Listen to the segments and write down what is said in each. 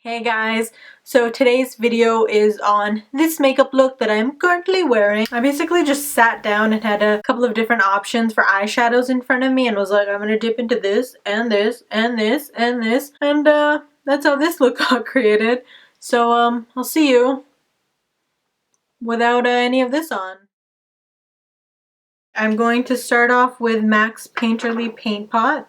Hey guys, so today's video is on this makeup look that I'm currently wearing. I basically just sat down and had a couple of different options for eyeshadows in front of me and was like, I'm gonna dip into this and this and this and this, and that's how this look got created. So I'll see you without any of this on. I'm going to start off with MAC's Painterly Paintpot.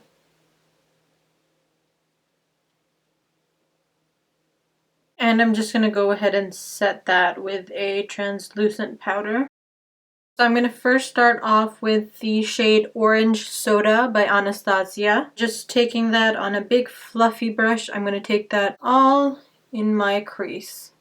And I'm just going to go ahead and set that with a translucent powder. So I'm going to first start off with the shade Orange Soda by Anastasia. Just taking that on a big fluffy brush, I'm going to take that all in my crease.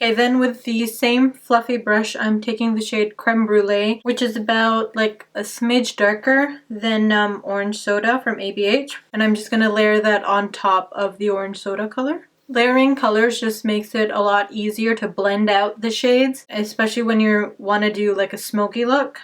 Okay, then with the same fluffy brush, I'm taking the shade Crème Brûlée, which is about like a smidge darker than Orange Soda from ABH. And I'm just going to layer that on top of the Orange Soda color. Layering colors just makes it a lot easier to blend out the shades, especially when you want to do like a smoky look.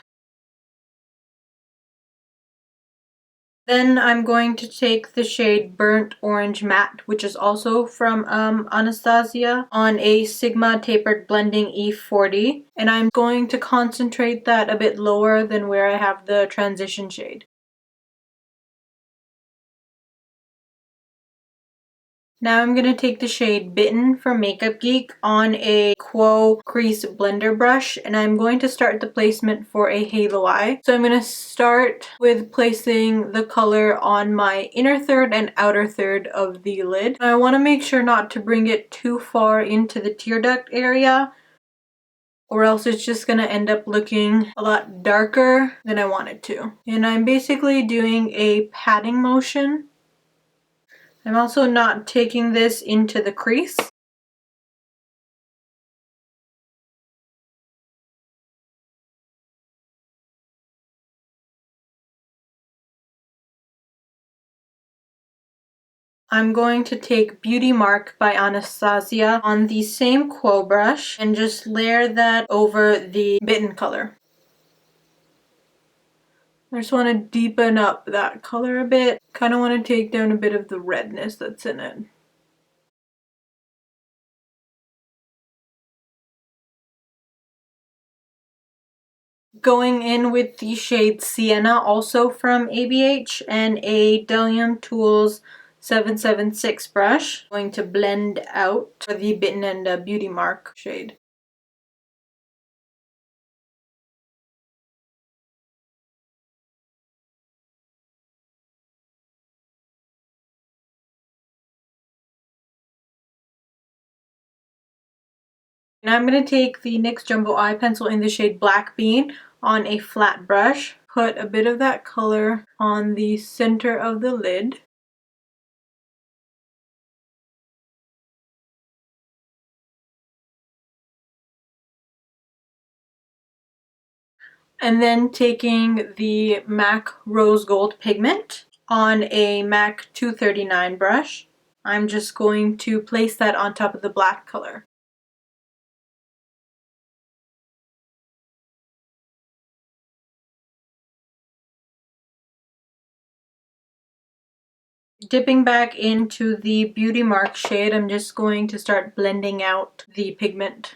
Then I'm going to take the shade Burnt Orange Matte, which is also from Anastasia, on a Sigma Tapered Blending E40. And I'm going to concentrate that a bit lower than where I have the transition shade. Now I'm going to take the shade Bitten from Makeup Geek on a Quo Crease Blender brush, and I'm going to start the placement for a halo eye. So I'm going to start with placing the color on my inner third and outer third of the lid. I want to make sure not to bring it too far into the tear duct area, or else it's just going to end up looking a lot darker than I want it to. And I'm basically doing a patting motion. I'm also not taking this into the crease. I'm going to take Beauty Mark by Anastasia on the same Quo brush and just layer that over the Bitten color. I just want to deepen up that color a bit. Kind of want to take down a bit of the redness that's in it. Going in with the shade Sienna, also from ABH, and a Delium Tools 776 brush. Going to blend out for the Bitten and Beauty Mark shade. And I'm going to take the NYX Jumbo Eye Pencil in the shade Black Bean on a flat brush. Put a bit of that color on the center of the lid. And then taking the MAC Rose Gold Pigment on a MAC 239 brush. I'm just going to place that on top of the black color. Dipping back into the Beauty Mark shade, I'm just going to start blending out the pigment.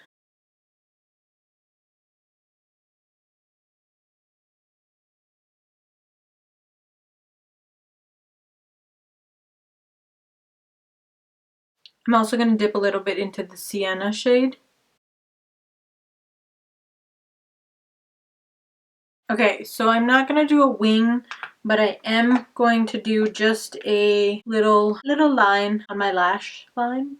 I'm also going to dip a little bit into the Sienna shade. Okay, so I'm not going to do a wing, but I am going to do just a little line on my lash line.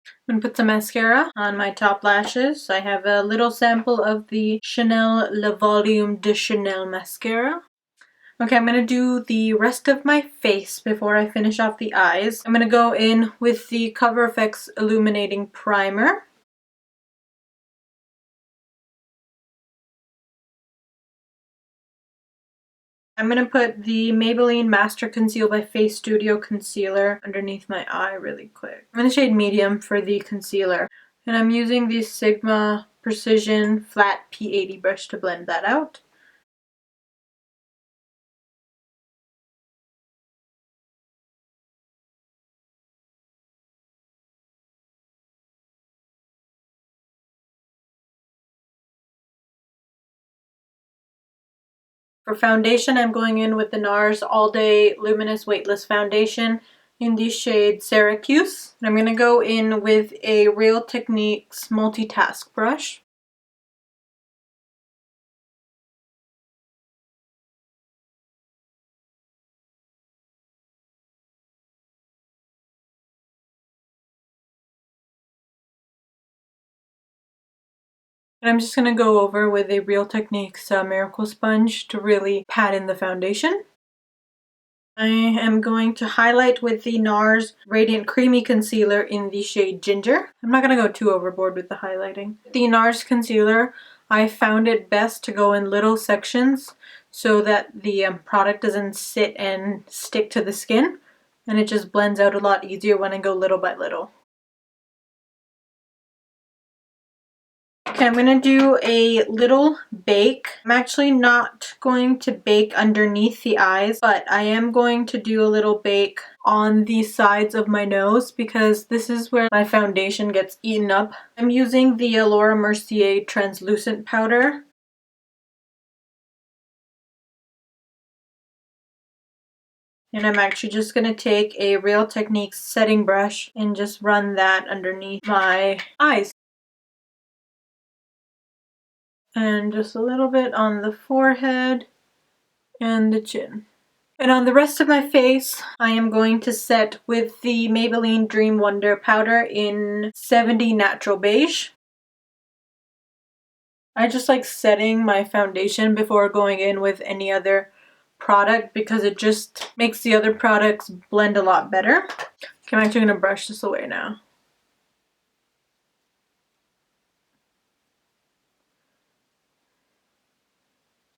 I'm going to put some mascara on my top lashes. I have a little sample of the Chanel Le Volume de Chanel mascara. Okay, I'm going to do the rest of my face before I finish off the eyes. I'm going to go in with the Cover FX Illuminating Primer. I'm going to put the Maybelline Master Conceal by Face Studio Concealer underneath my eye really quick. I'm in the shade Medium for the concealer. And I'm using the Sigma Precision Flat P80 brush to blend that out. For foundation, I'm going in with the NARS All Day Luminous Weightless Foundation in the shade Syracuse. And I'm going to go in with a Real Techniques multitask brush. And I'm just going to go over with a Real Techniques Miracle Sponge to really pat in the foundation. I am going to highlight with the NARS Radiant Creamy Concealer in the shade Ginger. I'm not going to go too overboard with the highlighting. The NARS concealer, I found it best to go in little sections so that the product doesn't sit and stick to the skin, and it just blends out a lot easier when I go little by little. Okay, I'm going to do a little bake. I'm actually not going to bake underneath the eyes, but I am going to do a little bake on the sides of my nose because this is where my foundation gets eaten up. I'm using the Laura Mercier translucent powder. And I'm actually just going to take a Real Techniques setting brush and just run that underneath my eyes. And just a little bit on the forehead and the chin. And on the rest of my face, I am going to set with the Maybelline Dream Wonder powder in 70 Natural Beige. I just like setting my foundation before going in with any other product because it just makes the other products blend a lot better. Okay, I'm actually going to brush this away now.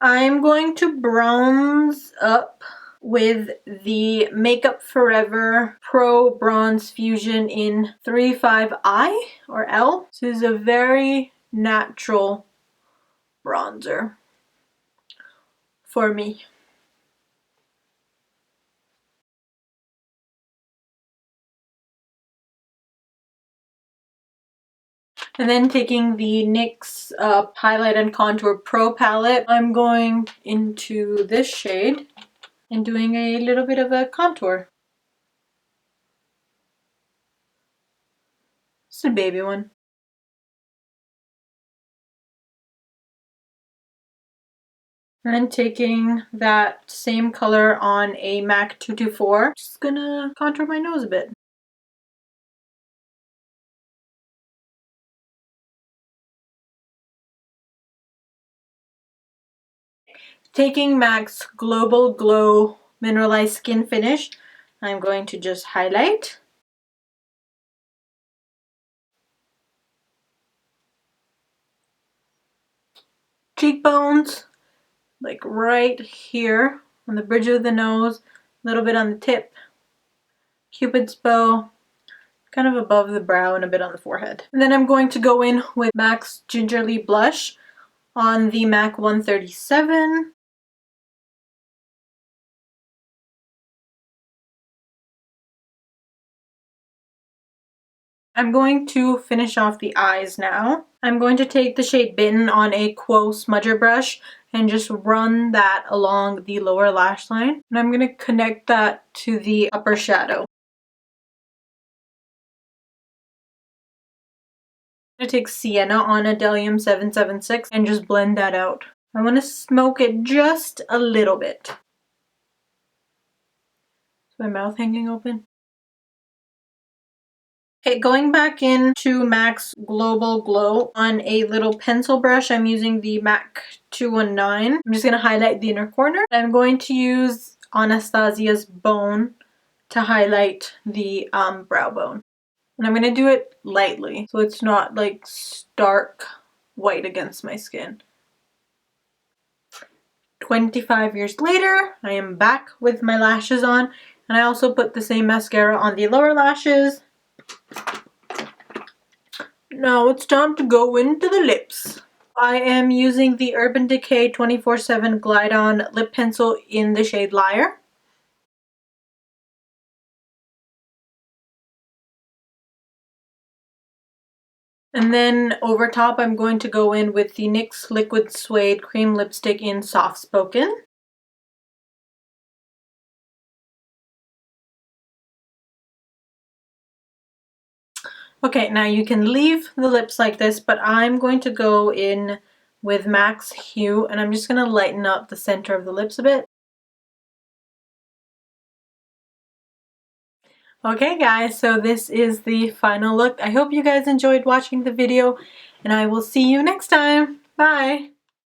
I'm going to bronze up with the Makeup Forever Pro Bronze Fusion in 35I or L. This is a very natural bronzer for me. And then taking the NYX Highlight and Contour Pro palette, I'm going into this shade and doing a little bit of a contour. It's a baby one. And then taking that same color on a MAC 224, just gonna contour my nose a bit. Taking MAC's Global Glow Mineralized Skin Finish, I'm going to just highlight. Cheekbones, like right here on the bridge of the nose, a little bit on the tip. Cupid's bow, kind of above the brow and a bit on the forehead. And then I'm going to go in with MAC's Gingerly Blush on the MAC 137. I'm going to finish off the eyes now. I'm going to take the shade Bitten on a Quo smudger brush and just run that along the lower lash line. And I'm going to connect that to the upper shadow. I'm going to take Sienna on a Delium 776 and just blend that out. I want to smoke it just a little bit. Is my mouth hanging open? Okay, going back into MAC's Global Glow on a little pencil brush, I'm using the MAC 219. I'm just going to highlight the inner corner. I'm going to use Anastasia's Bone to highlight the brow bone. And I'm going to do it lightly, so it's not like stark white against my skin. 25 years later, I am back with my lashes on, and I also put the same mascara on the lower lashes. Now it's time to go into the lips. I am using the Urban Decay 24/7 Glide On Lip Pencil in the shade Liar. And then over top I'm going to go in with the NYX Liquid Suede Cream Lipstick in Soft Spoken. Okay, now you can leave the lips like this, but I'm going to go in with Max Hue and I'm just going to lighten up the center of the lips a bit. Okay guys, so this is the final look. I hope you guys enjoyed watching the video and I will see you next time. Bye!